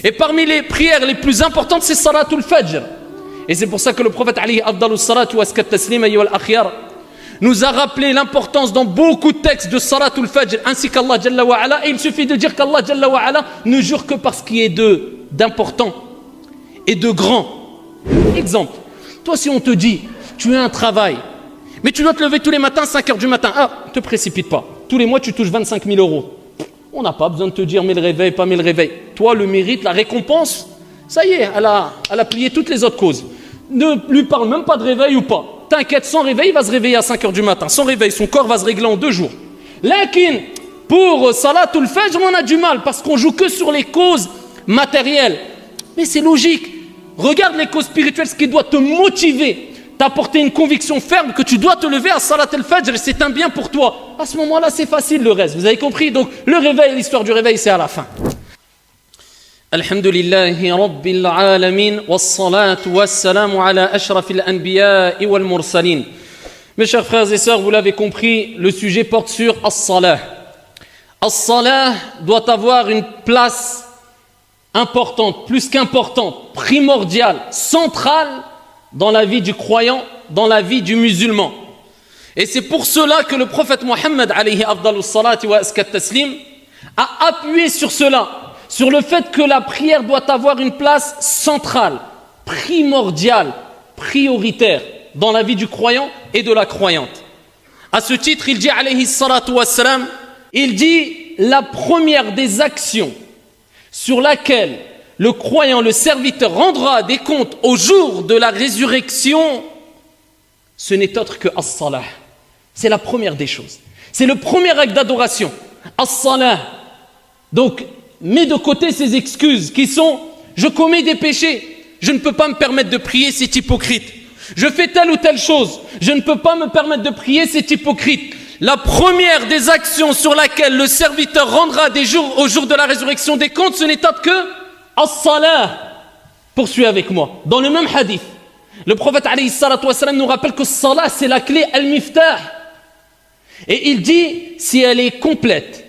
Et parmi les prières les plus importantes, c'est Salatul Fajr. Et c'est pour ça que le prophète alayhi afdalus salatu wa askat taslim ayyuhal akhyar nous a rappelé l'importance dans beaucoup de textes de Salatul Fajr, ainsi qu'Allah Jalla wa Ala. Et il suffit de dire qu'Allah Jalla wa Ala ne jure que par ce qui est d'important et de grand. Exemple, toi si on te dit, tu as un travail, mais tu dois te lever tous les matins, 5 heures du matin. Ah, ne te précipite pas. Tous les mois, tu touches 25 000 euros. On n'a pas besoin de te dire, mets le réveil, pas mets le réveil. Toi, le mérite, la récompense, ça y est, elle a plié toutes les autres causes. Ne lui parle même pas de réveil ou pas. T'inquiète, sans réveil, il va se réveiller à 5 heures du matin. Sans réveil, son corps va se régler en 2 jours. Lakin, pour Salatul Fajr, on a du mal parce qu'on joue que sur les causes matérielles. Mais c'est logique. Regarde les causes spirituelles, ce qui doit te motiver, t'apporter une conviction ferme que tu dois te lever à Salatul Fajr, c'est un bien pour toi. À ce moment-là, c'est facile le reste. Vous avez compris? Donc, le réveil, l'histoire du réveil, c'est à la fin. Alhamdulillahi Rabbil Alamin, wassalatu wassalamu ala ashrafil anbiya'i wal mursalin. Mes chers frères et sœurs, vous l'avez compris, le sujet porte sur As-Salah. As-Salah doit avoir une place importante, plus qu'importante, primordiale, centrale dans la vie du croyant, dans la vie du musulman. Et c'est pour cela que le prophète Mohammed alayhi afdalus salati wa askat taslim a appuyé sur cela, sur le fait que la prière doit avoir une place centrale, primordiale, prioritaire dans la vie du croyant et de la croyante. À ce titre, il dit alayhi salatu wassalam, il dit la première des actions sur laquelle le croyant, le serviteur rendra des comptes au jour de la résurrection, ce n'est autre que as-salah. C'est la première des choses. C'est le premier acte d'adoration. As-salah. Donc, mets de côté ces excuses qui sont « je commets des péchés, je ne peux pas me permettre de prier, c'est hypocrite. Je fais telle ou telle chose, je ne peux pas me permettre de prier, c'est hypocrite. » La première des actions sur laquelle le serviteur rendra au jour de la résurrection des comptes, ce n'est autre que as-salah. Poursuis avec moi. Dans le même hadith, le prophète alayhi salatu wassalam nous rappelle que salah, c'est la clé al-miftah. Et il dit, si elle est complète,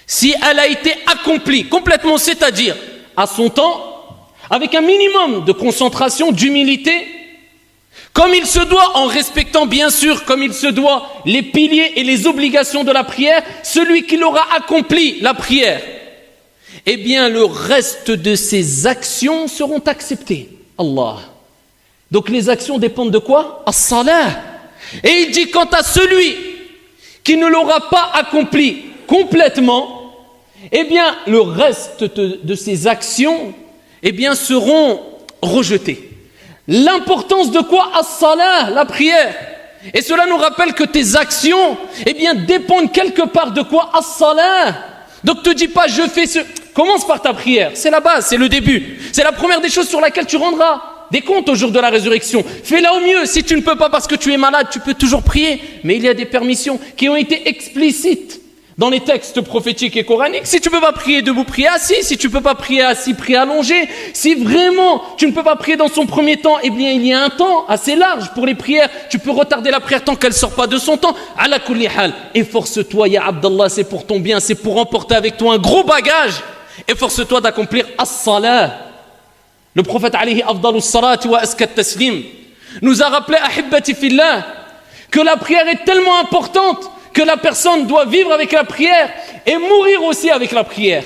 si elle a été accomplie complètement, c'est-à-dire à son temps, avec un minimum de concentration, d'humilité, comme il se doit, en respectant bien sûr, comme il se doit, les piliers et les obligations de la prière, celui qui l'aura accompli, la prière, eh bien le reste de ses actions seront acceptées. Allah. Donc les actions dépendent de quoi? As-salah. Et il dit, quant à celui qui ne l'aura pas accompli complètement, eh bien le reste de ses actions, eh bien seront rejetées. L'importance de quoi? As-salah, la prière. Et cela nous rappelle que tes actions, eh bien, dépendent quelque part de quoi? As-salah. Donc te dis pas, je fais ce... Commence par ta prière, c'est la base, c'est le début. C'est la première des choses sur laquelle tu rendras des comptes au jour de la résurrection. Fais-la au mieux. Si tu ne peux pas parce que tu es malade, tu peux toujours prier. Mais il y a des permissions qui ont été explicites dans les textes prophétiques et coraniques. Si tu ne peux pas prier debout, prie assis. Si tu ne peux pas prier assis, prie allongé. Si vraiment tu ne peux pas prier dans son premier temps, eh bien il y a un temps assez large pour les prières. Tu peux retarder la prière tant qu'elle ne sort pas de son temps. Ala kulli hal. Efforce-toi, ya Abdallah, c'est pour ton bien, c'est pour emporter avec toi un gros bagage. Efforce-toi d'accomplir as-salah. Le prophète alayhi afdalus salati wa askat taslim nous a rappelé, ahibbati fillah, que la prière est tellement importante que la personne doit vivre avec la prière et mourir aussi avec la prière.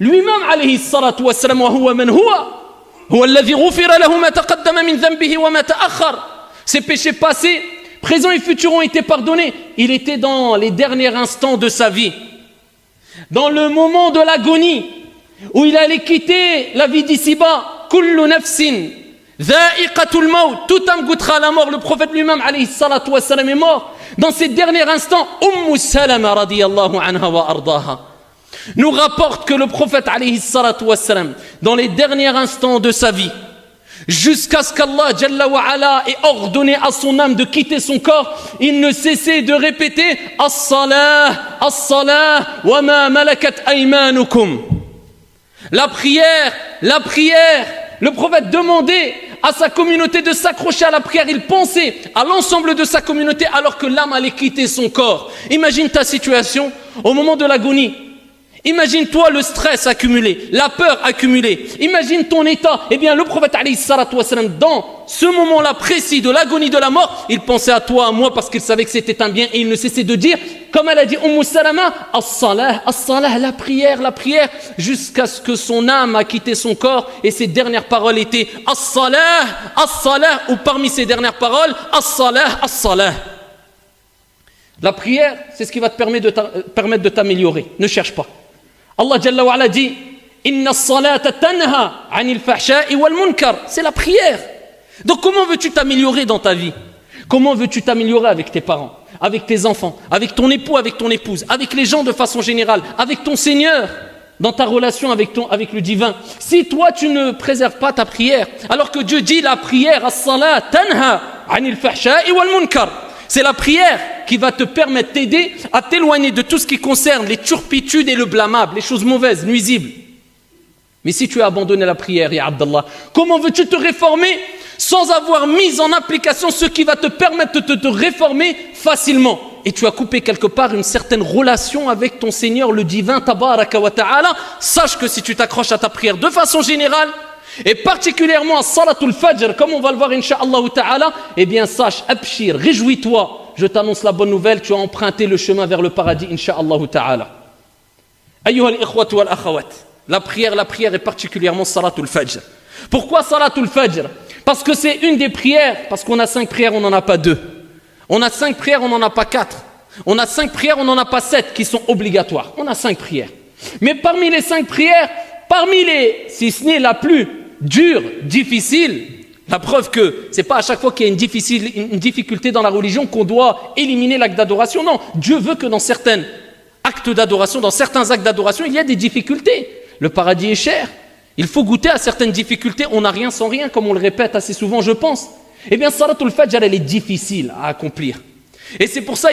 Lui-même, alayhi salatu wa salam, wa huwa man huwa alladhi ghufira lahu ma taqaddama min dhanbihi wa ma ta'akhkhar. Ses péchés passés, présents et futurs ont été pardonnés. Il était dans les derniers instants de sa vie, dans le moment de l'agonie, où il allait quitter la vie d'ici-bas. Kullu nafsin dha'iqatul maut, tout âme goûtera la mort. Le prophète lui-même, alayhi salatu wa salam, est mort. Dans ces derniers instants, Salama radiyallahu anha wa ardaha nous rapporte que le prophète alayhi salatu wa salam, dans les derniers instants de sa vie, jusqu'à ce qu'Allah Jalla wa Ala ait ordonné à son âme de quitter son corps, il ne cessait de répéter as-salah, as-salah, wa ma malakat aymanukum. La prière, la prière. Le prophète demandait à sa communauté de s'accrocher à la prière. Il pensait à l'ensemble de sa communauté alors que l'âme allait quitter son corps. Imagine ta situation au moment de l'agonie. Imagine-toi le stress accumulé, la peur accumulée. Imagine ton état. Eh bien, le prophète alayhi salatu wassalam, dans ce moment-là précis de l'agonie de la mort, il pensait à toi, à moi, parce qu'il savait que c'était un bien, et il ne cessait de dire, comme elle a dit Salama, as-salah, as-salah, la prière, jusqu'à ce que son âme a quitté son corps, et ses dernières paroles étaient as-salah, as-salah, ou parmi ses dernières paroles, as-salah, as-salah. La prière, c'est ce qui va te permettre de t'améliorer. Ne cherche pas. Allah Jalla wa Ala dit Inna as-salata tanha 'anil fahsha'i wal munkar. C'est la prière. Donc comment veux-tu t'améliorer dans ta vie? Comment veux-tu t'améliorer avec tes parents, avec tes enfants, avec ton époux, avec ton épouse, avec les gens de façon générale, avec ton Seigneur, dans ta relation avec le divin? Si toi tu ne préserves pas ta prière, alors que Dieu dit la prière, as-salat tanha 'anil fahsha'i wal munkar. C'est la prière qui va te permettre t'aider à t'éloigner de tout ce qui concerne les turpitudes et le blâmable, les choses mauvaises, nuisibles. Mais si tu as abandonné la prière, ya Abdallah, comment veux-tu te réformer sans avoir mis en application ce qui va te permettre de te réformer facilement? Et tu as coupé quelque part une certaine relation avec ton Seigneur, le divin, tabaraka wa ta'ala. Sache que si tu t'accroches à ta prière de façon générale, et particulièrement à Salatul Fajr, comme on va le voir incha'Allah ta'ala, eh bien sache, abshir, réjouis-toi, je t'annonce la bonne nouvelle, tu as emprunté le chemin vers le paradis incha'Allah ta'ala. Ayyuha al-ikhwatu wal-akhawat, la prière est particulièrement Salatul Fajr. Pourquoi Salatul Fajr? Parce que c'est une des prières, parce qu'on a 5 prières, on n'en a pas 2. On a 5 prières, on n'en a pas 4. On a 5 prières, on n'en a pas 7 qui sont obligatoires. On a 5 prières. Mais parmi les 5 prières, si ce n'est la plus dure, difficile, la preuve que c'est pas à chaque fois qu'il y a une difficulté dans la religion qu'on doit éliminer l'acte d'adoration. Non, Dieu veut que dans certains actes d'adoration, il y a des difficultés. Le paradis est cher. Il faut goûter à certaines difficultés. On n'a rien sans rien, comme on le répète assez souvent, je pense. Eh bien, Salatul Fajr, elle est difficile à accomplir. Et c'est pour ça,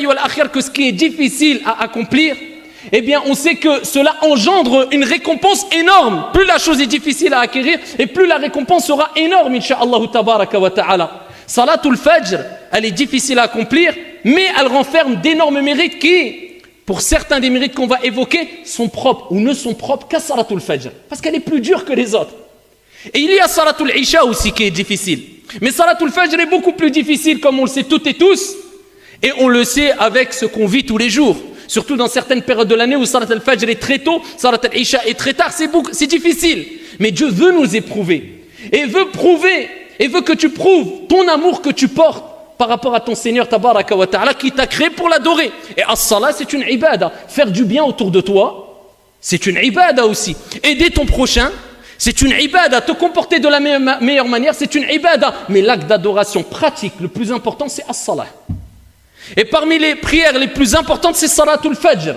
que ce qui est difficile à accomplir, eh bien, on sait que cela engendre une récompense énorme. Plus la chose est difficile à acquérir, et plus la récompense sera énorme, incha'Allah tabaraka wa ta'ala. Salatul Fajr, elle est difficile à accomplir, mais elle renferme d'énormes mérites qui, pour certains des mérites qu'on va évoquer, sont propres ou ne sont propres qu'à Salatul Fajr, parce qu'elle est plus dure que les autres. Et il y a Salatul Isha aussi qui est difficile. Mais Salatul Fajr est beaucoup plus difficile, comme on le sait toutes et tous, et on le sait avec ce qu'on vit tous les jours. Surtout dans certaines périodes de l'année où Salat al-Fajr est très tôt, Salat al-Isha est très tard, c'est difficile. Mais Dieu veut nous éprouver. Et veut prouver, et veut que tu prouves ton amour que tu portes par rapport à ton Seigneur tabaraka wa ta'ala qui t'a créé pour l'adorer. Et as-salat, c'est une ibada. Faire du bien autour de toi, c'est une ibada aussi. Aider ton prochain, c'est une ibada. Te comporter de la meilleure manière, c'est une ibada. Mais l'acte d'adoration pratique, le plus important, c'est as-salat. Et parmi les prières les plus importantes, c'est Salatul Fajr.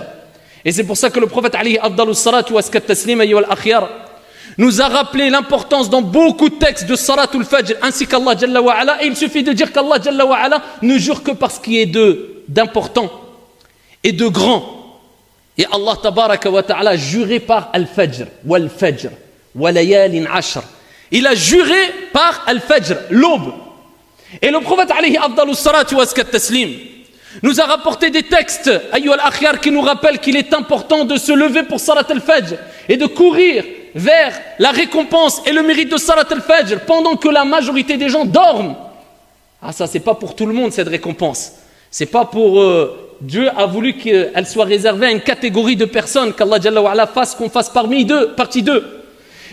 Et c'est pour ça que le prophète alayhi afdalus salatu wa askat taslim ayyuhal akhyar nous a rappelé l'importance dans beaucoup de textes de Salatul Fajr, ainsi qu'Allah Jalla wa Ala. Et il suffit de dire qu'Allah Jalla wa Ala ne jure que par ce qui est d'important et de grand. Et Allah tabaraka wa ta'ala a juré par Al-Fajr, wal-Fajr, wa layalin ashr. Il a juré par Al-Fajr, l'aube. Et le prophète alayhi afdalus salatu wa askat taslim nous a rapporté des textes, ayyuhal akhyar, qui nous rappellent qu'il est important de se lever pour Salat al-Fajr et de courir vers la récompense et le mérite de Salat al-Fajr pendant que la majorité des gens dorment. Ah, ça, c'est pas pour tout le monde cette récompense. C'est pas pour Dieu a voulu qu'elle soit réservée à une catégorie de personnes, qu'Allah Jalla wa Ala fasse qu'on fasse partie d'eux.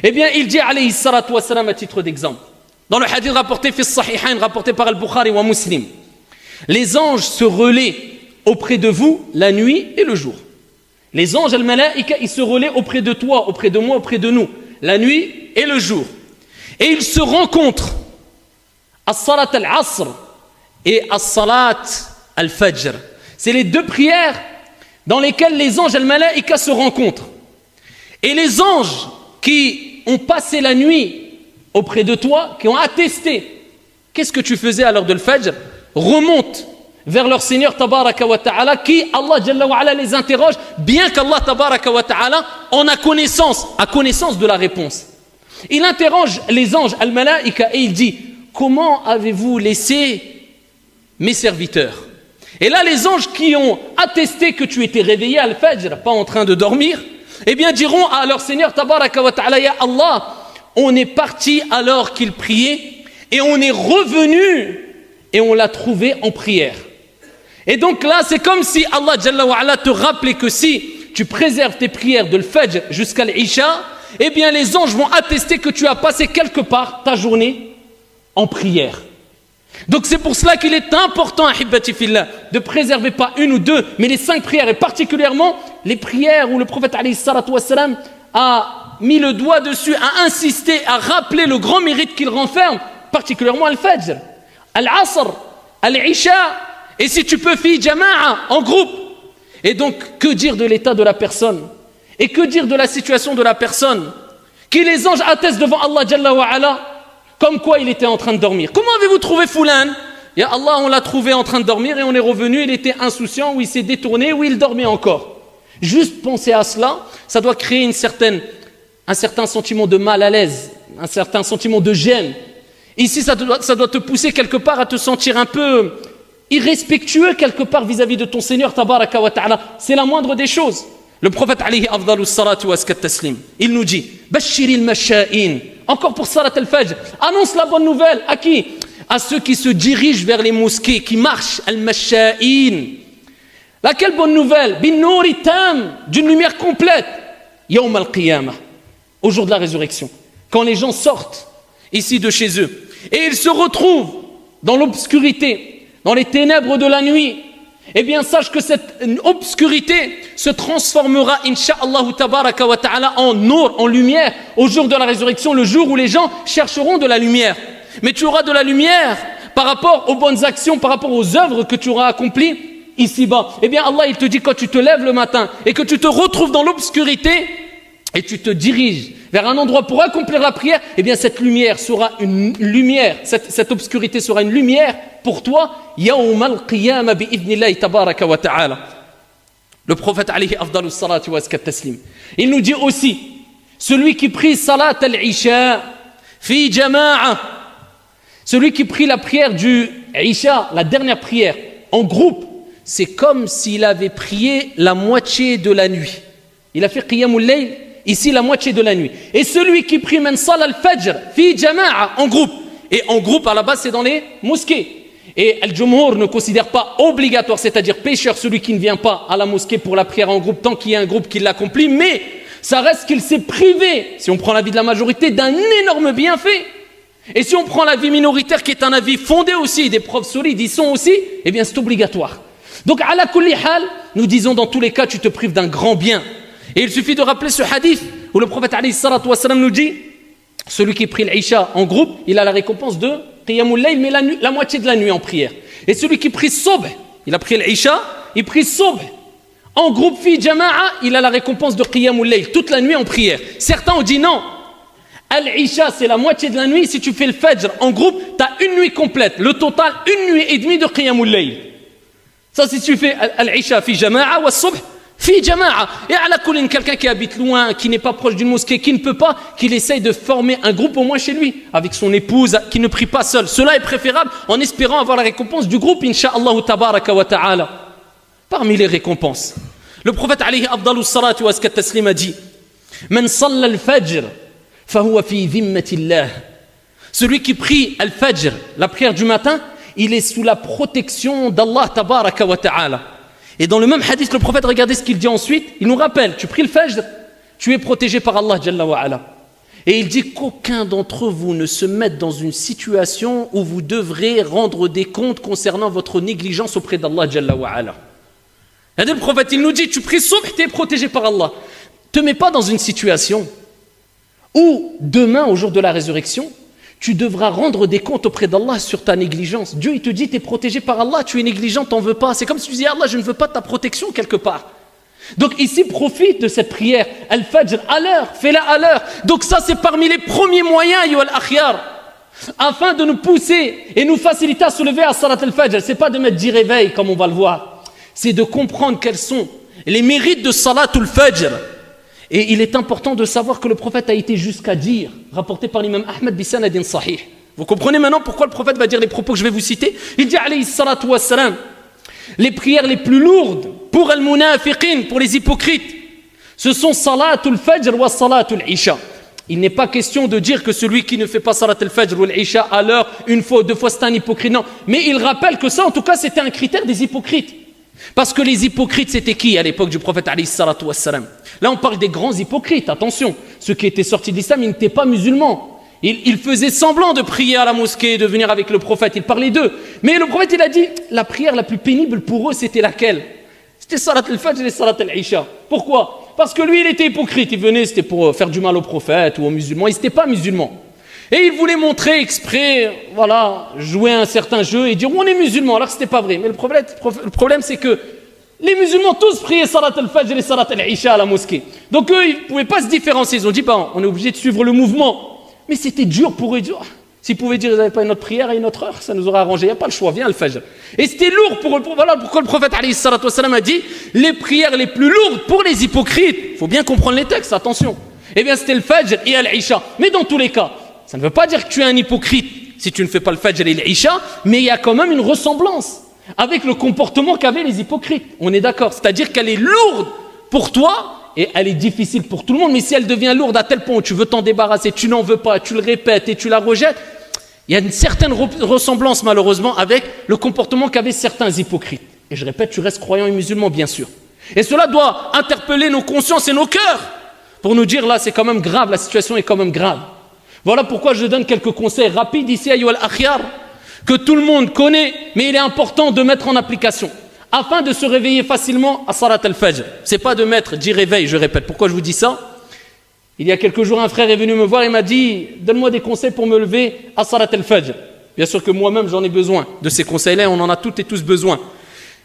Eh bien, il dit alayhi salatu wa salam à titre d'exemple. Dans le hadith rapporté fi as-Sahihain, rapporté par Al-Bukhari wa Muslim. Les anges se relaient auprès de vous la nuit et le jour. Les anges, al-malaïka, ils se relaient auprès de toi, auprès de moi, auprès de nous, la nuit et le jour. Et ils se rencontrent. As-salat al-asr et as-salat al-fajr. C'est les 2 prières dans lesquelles les anges, al-malaïka, se rencontrent. Et les anges qui ont passé la nuit auprès de toi, qui ont attesté qu'est-ce que tu faisais à l'heure de l'Fajr, remontent vers leur Seigneur tabaraka wa ta'ala, qui Allah Jalla wa Ala les interroge, bien qu'Allah tabaraka wa ta'ala en a connaissance de la réponse. Il interroge les anges al-malaïka et il dit: comment avez-vous laissé mes serviteurs? Et là les anges qui ont attesté que tu étais réveillé à al-Fajr, pas en train de dormir, eh bien diront à leur Seigneur Tabaraka wa Ta'ala, Ya Allah, on est parti alors qu'il priait et on est revenu et on l'a trouvé en prière. Et donc là, c'est comme si Allah Jalla wa Ala te rappelait que si tu préserves tes prières de l'Fajr jusqu'à l'Isha, eh bien les anges vont attester que tu as passé quelque part ta journée en prière. Donc c'est pour cela qu'il est important, Ahibbati Fillah, de préserver pas une ou deux, mais les 5 prières, et particulièrement les prières où le prophète alayhi salatu wassalam a mis le doigt dessus, a insisté, a rappelé le grand mérite qu'il renferme, particulièrement Al-Fajr, Al-Asr, Al-Isha, et si tu peux, fi jama'a, en groupe. Et donc, que dire de l'état de la personne? Et que dire de la situation de la personne? Qui les anges attestent devant Allah Jalla wa Ala, comme quoi il était en train de dormir. Comment avez-vous trouvé Foulan? Ya Allah, on l'a trouvé en train de dormir et on est revenu, il était insouciant, ou il s'est détourné, ou il dormait encore. Juste penser à cela, ça doit créer un certain sentiment de mal à l'aise, un certain sentiment de gêne. Ici, ça doit te pousser quelque part à te sentir un peu irrespectueux quelque part vis-à-vis de ton Seigneur Tabaraka wa Ta'ala. C'est la moindre des choses. Le prophète alayhi afdalus salatu wa askat taslim, il nous dit Bashiril masha'in, encore pour Salat al-Fajr, annonce la bonne nouvelle à qui? À ceux qui se dirigent vers les mosquées, qui marchent, al-masha'in. Laquelle bonne nouvelle? Bin nouri tam, d'une lumière complète. Yawm al-qiyamah, au jour de la résurrection, quand les gens sortent ici de chez eux et ils se retrouvent dans l'obscurité, dans les ténèbres de la nuit, eh bien sache que cette obscurité se transformera incha'Allah tabaraka wa ta'ala en nour, en lumière, au jour de la résurrection, le jour où les gens chercheront de la lumière. Mais tu auras de la lumière par rapport aux bonnes actions, par rapport aux œuvres que tu auras accomplies ici-bas. Eh bien Allah il te dit, quand tu te lèves le matin et que tu te retrouves dans l'obscurité et tu te diriges vers un endroit pour accomplir la prière, eh bien cette lumière sera une lumière, cette obscurité sera une lumière pour toi, yawm al-qiyamah bi'idhnillahi tabaraka wa ta'ala. Le prophète alayhi afdalus salatu wa askat taslim, il nous dit aussi, celui qui prie salat al-isha fi jama'a, celui qui prie la prière du isha, la dernière prière, en groupe, c'est comme s'il avait prié la moitié de la nuit. Il a fait qiyamul layl, ici la moitié de la nuit. Et celui qui prie man sala al-fajr fi jama'a, en groupe, et en groupe à la base c'est dans les mosquées. Et Al-Jumhur ne considère pas obligatoire, c'est-à-dire pécheur, celui qui ne vient pas à la mosquée pour la prière en groupe, tant qu'il y a un groupe qui l'accomplit, mais ça reste qu'il s'est privé, si on prend l'avis de la majorité, d'un énorme bienfait. Et si on prend l'avis minoritaire, qui est un avis fondé aussi, des preuves solides, ils sont aussi, eh bien c'est obligatoire. Donc, ala kulli hal, nous disons dans tous les cas, tu te prives d'un grand bien. Et il suffit de rappeler ce hadith, où le prophète alayhi salatu wassalam nous dit, celui qui prie l'Isha en groupe, il a la récompense de Qiyamul Layl, mais la moitié de la nuit en prière. Et celui qui prie Subh, il a pris l'Isha, il prie Subh en groupe fi jama'a, il a la récompense de Qiyamul Layl, toute la nuit en prière. Certains ont dit non, Al-Isha c'est la moitié de la nuit, si tu fais le Fajr en groupe, tu as une nuit complète, le total, une nuit et demie de Qiyamul Layl. Ça, si tu fais Al-Isha fi jama'a wa Subh fi jama'a. Et à la colline, quelqu'un qui habite loin, qui n'est pas proche d'une mosquée, qui ne peut pas, qu'il essaye de former un groupe au moins chez lui, avec son épouse, qui ne prie pas seul. Cela est préférable en espérant avoir la récompense du groupe, incha'Allah tabaraka wa ta'ala. Parmi les récompenses, le prophète alayhi afdalus salatu wa askat taslim a dit, Man salla al-fajr, fahuwa fi dhimmatillah. Celui qui prie al-fajr, la prière du matin, il est sous la protection d'Allah tabaraka wa ta'ala. Et dans le même hadith, le prophète, regardez ce qu'il dit ensuite, il nous rappelle, tu pries le Fajr, tu es protégé par Allah Jalla wa Ala. Et il dit qu'aucun d'entre vous ne se mette dans une situation où vous devrez rendre des comptes concernant votre négligence auprès d'Allah Jalla wa Ala. Et le prophète, il nous dit, tu pries Subh, tu es protégé par Allah. Ne te mets pas dans une situation où demain, au jour de la résurrection, tu devras rendre des comptes auprès d'Allah sur ta négligence. Dieu, il te dit, tu es protégé par Allah, tu es négligent, t'en veux pas. C'est comme si tu disais, Allah, je ne veux pas ta protection quelque part. Donc ici, profite de cette prière, Al-Fajr, à l'heure, fais-la à l'heure. Donc ça, c'est parmi les premiers moyens, Yo al-Akhyar, afin de nous pousser et nous faciliter à se lever à Salat al-Fajr. C'est pas de mettre 10 réveils, comme on va le voir. C'est de comprendre quels sont les mérites de Salat al-Fajr. Et il est important de savoir que le prophète a été jusqu'à dire, rapporté par l'imam Ahmed bisanadin sahih. Vous comprenez maintenant pourquoi le prophète va dire les propos que je vais vous citer? Il dit alayhi salatu wassalam, les prières les plus lourdes pour al-munafiqin, pour les hypocrites, Ce sont salatul fajr wa salatul isha. Il n'est pas question de dire que celui qui ne fait pas salat al-fajr ou al-isha à l'heure, une fois ou deux fois, c'est un hypocrite. Non, mais il rappelle que ça, en tout cas, c'était un critère des hypocrites. Parce que les hypocrites, c'était qui à l'époque du prophète alayhi salatu wassalam? Là, on parle des grands hypocrites, attention. Ceux qui étaient sortis de l'islam, ils n'étaient pas musulmans. Ils faisaient semblant de prier à la mosquée, de venir avec le prophète. Ils parlaient d'eux. Mais le prophète, il a dit, la prière la plus pénible pour eux, c'était laquelle? C'était salat al-fajr et salat al-isha. Pourquoi? Parce que lui, il était hypocrite. Il venait, c'était pour faire du mal au prophète ou aux musulmans. Il n'était pas musulman. Et il voulait montrer exprès, voilà, jouer un certain jeu et dire on est musulman, alors que ce n'était pas vrai. Mais le problème, c'est que les musulmans tous priaient salat al-fajr et salat al-isha à la mosquée. Donc eux, ils ne pouvaient pas se différencier. Ils ont dit, on est obligé de suivre le mouvement. Mais c'était dur pour eux. S'ils pouvaient dire, ils n'avaient pas une autre prière à une autre heure, ça nous aurait arrangé. Il n'y a pas le choix, viens al-fajr. Et c'était lourd pour eux. Voilà pourquoi le prophète alayhi salatu wassalam a dit, les prières les plus lourdes pour les hypocrites. Il faut bien comprendre les textes, attention. Eh bien, c'était le fajr et al-isha. Mais dans tous les cas, ça ne veut pas dire que tu es un hypocrite si tu ne fais pas le fajr et l'isha, mais il y a quand même une ressemblance avec le comportement qu'avaient les hypocrites. On est d'accord. C'est-à-dire qu'elle est lourde pour toi et elle est difficile pour tout le monde. Mais si elle devient lourde à tel point où tu veux t'en débarrasser, tu n'en veux pas, tu le répètes et tu la rejettes, il y a une certaine ressemblance malheureusement avec le comportement qu'avaient certains hypocrites. Et je répète, tu restes croyant et musulman bien sûr. Et cela doit interpeller nos consciences et nos cœurs pour nous dire là c'est quand même grave, la situation est quand même grave. Voilà pourquoi je donne quelques conseils rapides ici à Yoel Akhyar, que tout le monde connaît, mais il est important de mettre en application, afin de se réveiller facilement à Salat al-Fajr. C'est pas de mettre, dit réveil, je répète. Pourquoi je vous dis ça? Il y a quelques jours, un frère est venu me voir et m'a dit, donne-moi des conseils pour me lever à Salat al-Fajr. Bien sûr que moi-même, j'en ai besoin de ces conseils-là, on en a toutes et tous besoin.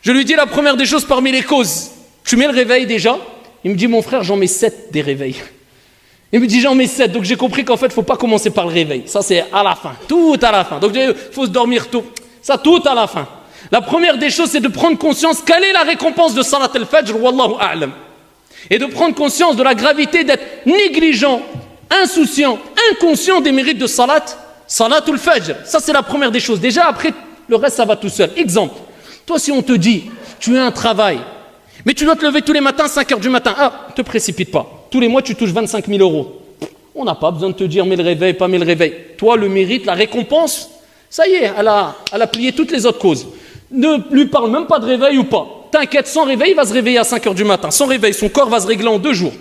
Je lui dis la première des choses parmi les causes. Tu mets le réveil déjà? Il me dit, mon frère, j'en mets 7 des réveils. Il me dit j'en mets 7, donc j'ai compris qu'en fait il ne faut pas commencer par le réveil, ça c'est à la fin, tout à la fin, donc il faut se dormir tôt, ça tout à la fin. La première des choses c'est de prendre conscience quelle est la récompense de Salat al-Fajr, wallahu a'lam, et de prendre conscience de la gravité d'être négligent, insouciant, inconscient des mérites de Salat al-Fajr, ça c'est la première des choses. Déjà après le reste ça va tout seul. Exemple, toi si on te dit tu as un travail, mais tu dois te lever tous les matins 5 heures du matin, ne te précipite pas. Tous les mois, tu touches 25 000 euros. On n'a pas besoin de te dire, mets le réveil, pas mets le réveil. Toi, le mérite, la récompense, ça y est, elle a plié toutes les autres causes. Ne lui parle même pas de réveil ou pas. T'inquiète, sans réveil, il va se réveiller à 5 heures du matin. Sans réveil, son corps va se régler en 2 jours.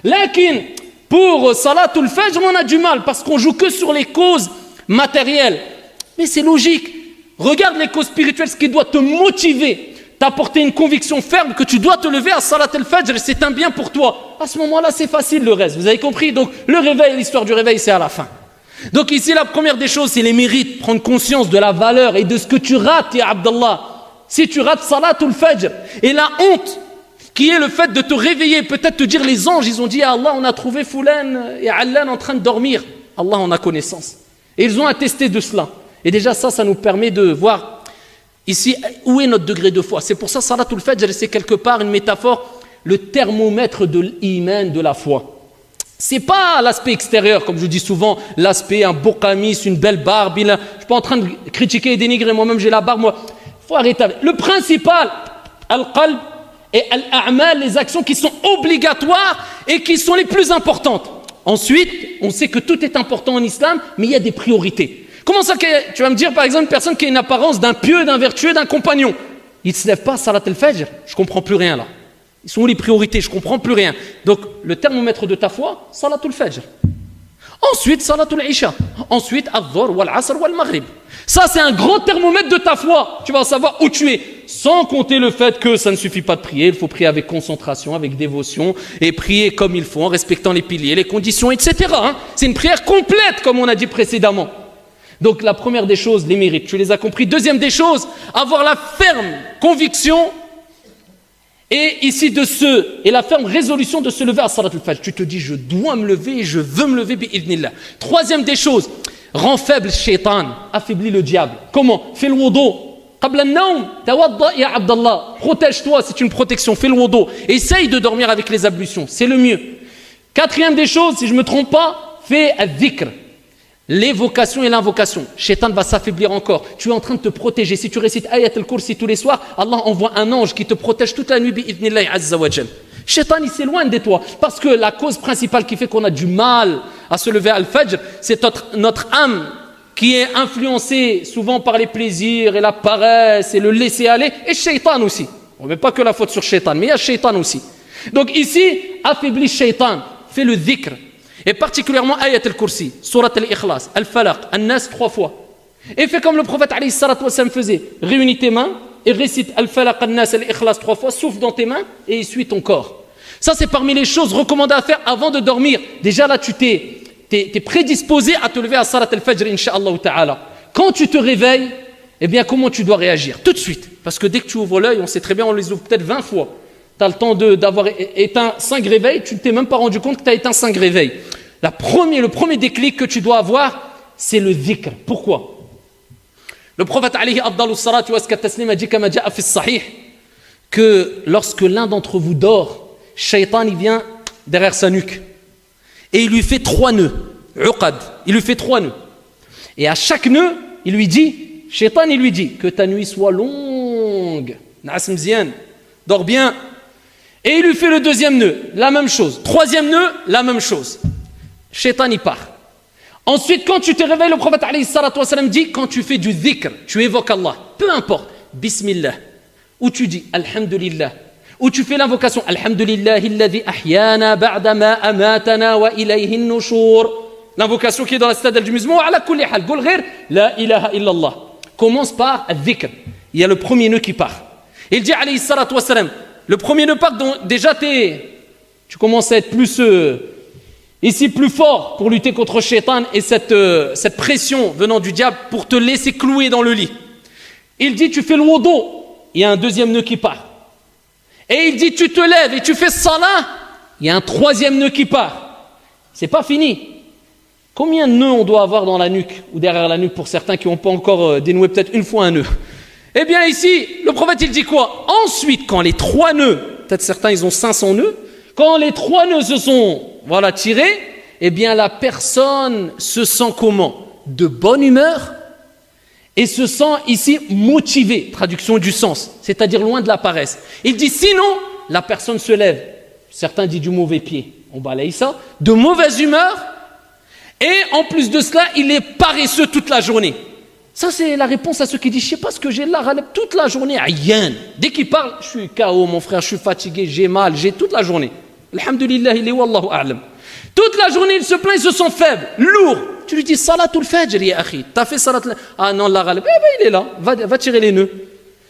Lakin, pour Salatul Fajr, on a du mal parce qu'on joue que sur les causes matérielles. Mais c'est logique. Regarde les causes spirituelles, ce qui doit te motiver, t'apporter une conviction ferme que tu dois te lever à Salat al-Fajr, c'est un bien pour toi. À ce moment-là, c'est facile le reste, vous avez compris? Donc le réveil, l'histoire du réveil, c'est à la fin. Donc ici, la première des choses, c'est les mérites, prendre conscience de la valeur et de ce que tu rates, ya Abdallah. Si tu rates Salat al-Fajr, et la honte, qui est le fait de te réveiller, peut-être te dire les anges, ils ont dit à Allah, on a trouvé Foulan et Allan en train de dormir. Allah en a connaissance. Et ils ont attesté de cela. Et déjà ça nous permet de voir ici, où est notre degré de foi? C'est pour ça, Salatul Fajr, c'est quelque part une métaphore, le thermomètre de l'iman, de la foi. C'est pas l'aspect extérieur, comme je vous dis souvent, l'aspect, un beau camis, une belle barbe. Je suis pas en train de critiquer et dénigrer, moi-même j'ai la barbe, moi. Faut arrêter. Le principal, al-qalb et al-a'mal, les actions qui sont obligatoires et qui sont les plus importantes. Ensuite, on sait que tout est important en islam, mais il y a des priorités. Comment ça, tu vas me dire par exemple une personne qui a une apparence d'un pieux, d'un vertueux, d'un compagnon, il ne se lève pas à Salat al-Fajr, je ne comprends plus rien là. Ils sont où les priorités? Je ne comprends plus rien. Donc le thermomètre de ta foi, Salat al-Fajr. Ensuite, Salat al-Isha. Ensuite, Al-Dhuhr, Wal-Asr, Wal-Maghrib. Ça c'est un gros thermomètre de ta foi. Tu vas savoir où tu es. Sans compter le fait que ça ne suffit pas de prier, il faut prier avec concentration, avec dévotion, et prier comme il faut, en respectant les piliers, les conditions, etc. C'est une prière complète, comme on a dit précédemment. Donc la première des choses, les mérites, tu les as compris. Deuxième des choses, avoir la ferme conviction et ici et la ferme résolution de se lever à Salat al-Fajr. Tu te dis, je dois me lever et je veux me lever bi'idhnillah. Troisième des choses, rend faible shaitan, affaiblit le diable. Comment? Fais le wudu. Qabla an-nawm, tawadda ya Abdallah. Protège-toi, c'est une protection. Fais le wudu. Essaye de dormir avec les ablutions, c'est le mieux. Quatrième des choses, si je ne me trompe pas, fais al-dhikr. L'évocation et l'invocation. Shaitan va s'affaiblir encore. Tu es en train de te protéger. Si tu récites Ayat al-Kursi tous les soirs, Allah envoie un ange qui te protège toute la nuit bi'idhnillahi azza wa jal. Shaitan, il s'éloigne de toi. Parce que la cause principale qui fait qu'on a du mal à se lever à Al-Fajr, c'est notre âme qui est influencée souvent par les plaisirs et la paresse et le laisser aller. Et Shaitan aussi. On ne met pas que la faute sur Shaitan, mais il y a Shaitan aussi. Donc ici, affaiblis Shaitan, fais le dhikr. Et particulièrement Ayat al-Kursi, Surat al-Ikhlas, Al-Falaq, An-Nas 3 fois. Et fais comme le prophète alayhi salatu wassalam faisait. Réunis tes mains et récite Al-Falaq, An-Nas, Al-Ikhlas 3 fois, souffle dans tes mains et essuie ton corps. Ça, c'est parmi les choses recommandées à faire avant de dormir. Déjà là, tu t'es prédisposé à te lever à Salat al-Fajr, Inch'Allah ta'ala. Quand tu te réveilles, eh bien, comment tu dois réagir? Tout de suite. Parce que dès que tu ouvres l'œil, on sait très bien, on les ouvre peut-être 20 fois. Tu as le temps d'avoir éteint 5 réveils, tu ne t'es même pas rendu compte que tu as éteint 5 réveils. Le premier déclic que tu dois avoir, c'est le dhikr. Pourquoi? Le prophète alayhi afdalu salatu wa azka taslim a dit kama ja'a fi sahih que lorsque l'un d'entre vous dort, Shaitan il vient derrière sa nuque et il lui fait 3 nœuds, uqad, il lui fait 3 nœuds. Et à chaque nœud, il lui dit, Shaitan il lui dit que ta nuit soit longue, na'as mzian, dors bien. Et il lui fait le 2e nœud, la même chose. 3e nœud, la même chose. Shaitan il part. Ensuite, quand tu te réveilles, le prophète alayhi salatu wa salam dit, quand tu fais du dhikr, tu évoques Allah, peu importe, Bismillah, ou tu dis Alhamdulillah, ou tu fais l'invocation Alhamdulillahi alladhi ahyana ba'da ma amatana wa ilayhi an-nushur. L'invocation qui est dans la citadelle du musulman, ala kulli hal, qul ghayr la ilaha illallah. Commence par al-dhikr. Il y a le premier nœud qui part. Il dit alayhi salatu wa salam, le premier nœud part, donc déjà tu commences à être plus ici plus fort pour lutter contre Shaitan et cette pression venant du diable pour te laisser clouer dans le lit. Il dit tu fais le wudu, il y a un 2e nœud qui part. Et il dit tu te lèves et tu fais salat, il y a un 3e nœud qui part. C'est pas fini. Combien de nœuds on doit avoir dans la nuque ou derrière la nuque pour certains qui n'ont pas encore dénoué peut-être une fois un nœud? Eh bien ici, le prophète il dit quoi? Ensuite, quand les 3 nœuds, peut-être certains ils ont 500 nœuds, quand les 3 nœuds se sont tirés, eh bien la personne se sent comment? De bonne humeur et se sent ici motivée, traduction du sens, c'est-à-dire loin de la paresse. Il dit sinon, la personne se lève, certains disent du mauvais pied, on balaye ça, de mauvaise humeur, et en plus de cela, il est paresseux toute la journée. Ça c'est la réponse à ceux qui disent, je ne sais pas ce que j'ai là, toute la journée, aïen. Dès qu'il parle, je suis KO mon frère, je suis fatigué, j'ai mal, j'ai toute la journée. Alhamdulillah, il est wallahu a'lam. Toute la journée, il se plaint, il se sent faible, lourd. Tu lui dis salatul fajr, ya akhi. T'as fait salat. Ah non, la ghalib. Eh ben, il est là. Va tirer les nœuds.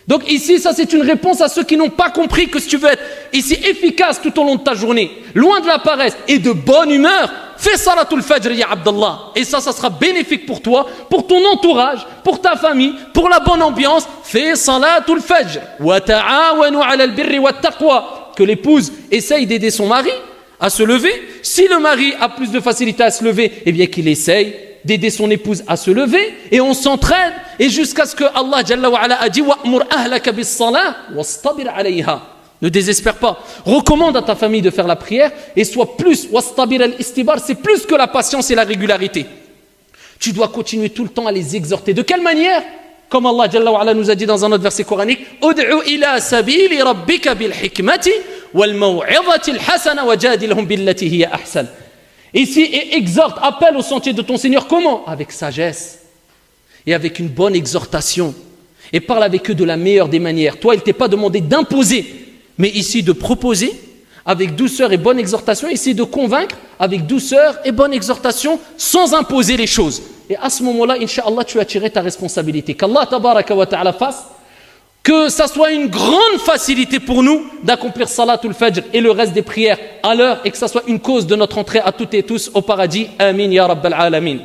Donc ici, ça c'est une réponse à ceux qui n'ont pas compris que si tu veux être ici efficace tout au long de ta journée, loin de la paresse et de bonne humeur, fais salatul fajr, ya Abdallah. Et ça sera bénéfique pour toi, pour ton entourage, pour ta famille, pour la bonne ambiance. Fais salatul fajr. Wa ta'awanu 'ala al-birri wat taqwa. Que l'épouse essaye d'aider son mari à se lever. Si le mari a plus de facilité à se lever, eh bien qu'il essaye d'aider son épouse à se lever et on s'entraide et jusqu'à ce que Allah Jalla wa Ala a dit wa'mur ahlaka bis-salah wastabir 'alayha. Ne désespère pas. Recommande à ta famille de faire la prière et sois plus wastabir al-istibar, c'est plus que la patience et la régularité. Tu dois continuer tout le temps à les exhorter. De quelle manière? Comme Allah Jalla wa Ala nous a dit dans un autre verset coranique, ud'u ila sabili rabbika bil hikmati wal maw'izati al hasana wajadilhum billati hiya ahsan. Ici, et exhorte, appelle au sentier de ton Seigneur. Comment? Avec sagesse et avec une bonne exhortation. Et parle avec eux de la meilleure des manières. Toi, il ne t'est pas demandé d'imposer, mais ici de proposer avec douceur et bonne exhortation. Ici de convaincre avec douceur et bonne exhortation sans imposer les choses. Et à ce moment-là, Inch'Allah, tu as tiré ta responsabilité. Qu'Allah tabaraka wa ta'ala fasse que ça soit une grande facilité pour nous d'accomplir Salatul Fajr et le reste des prières à l'heure et que ça soit une cause de notre entrée à toutes et tous au paradis. Amin ya Rabbal Alamin.